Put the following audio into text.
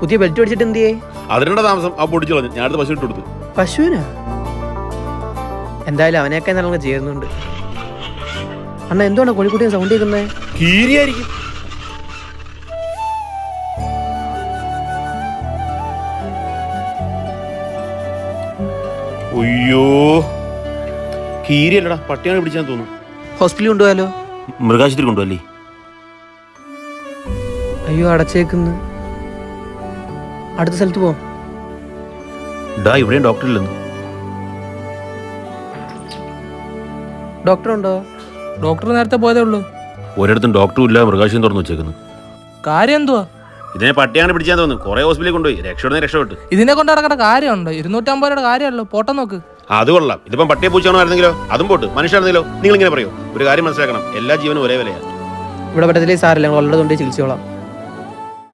പുതിയ ബെൽറ്റ് മേടിച്ചിട്ട് എന്ത് ചെയ്യേ? അതിനുള്ള താമസം ആ പൊടിച്ചു കളഞ്ഞു. ഞാൻ അടുത്ത് പശു ഇട്ട് കൊടുത്തു. പശുവിനാ? എന്തായാലും അവനെയൊക്കെ നല്ല ചെയ്യുന്നുണ്ട്. അണ്ണ എന്തുവാണ് കോഴിക്കുട്ടിയെ സൗണ്ട് കേൾക്കുന്നത്? കീരിയായിരിക്കും. അയ്യോ, കീരിയല്ലടാ, പട്ടിയാണ് പിടിച്ചാന്ന് തോന്നുന്നു. ഹോസ്പിറ്റലിൽ കൊണ്ടുപോയാലോ? മൃഗാശുപത്രി കൊണ്ടുപോകല്ലേ? അയ്യോ, അടച്ചേക്കുന്നു. അടുത്ത സ്ഥലത്ത് പോ. ഇവിടെയും ഡോക്ടർ ഇല്ലെന്ന്. ഡോക്ടർ ഉണ്ടോ? ഡോക്ടർ നേരത്തെ പോയതേ ഉള്ളൂ. ഒരിടത്തും ഡോക്ടറും ഇല്ല, മൃഗാശുപത്രി തുറന്നു വെച്ചേക്കുന്നു. കാര്യം എന്തുവാ? ഇതിനെ പട്ടിയാണ് പിടിച്ചാന്ന് തോന്നുന്നു. കുറെ ഹോസ്പിറ്റലിൽ കൊണ്ടുപോയി, രക്ഷപ്പെട്ടു. ഇതിനെ കൊണ്ട് നടക്കേണ്ട കാര്യമുണ്ടോ? 250 രൂപയുടെ കാര്യമല്ലോ, പോട്ടെ നോക്ക്. അത് കൊള്ളാം. ഇതിപ്പം പട്ടിയെ പൂച്ചാണോ ആയിരുന്നെങ്കിലോ? അതും പോട്ട്, മനുഷ്യരാണെങ്കിലോ? നിങ്ങൾ ഇങ്ങനെ പറയോ? ഒരു കാര്യം മനസ്സിലാക്കണം, എല്ലാ ജീവനും ഒരേ വിലയാണ്. ഇവിടെ പറ്റത്തില്ലേ സാറില്ല, ഞങ്ങൾ ഉള്ളത് കൊണ്ട് ചികിത്സിച്ചോളാം.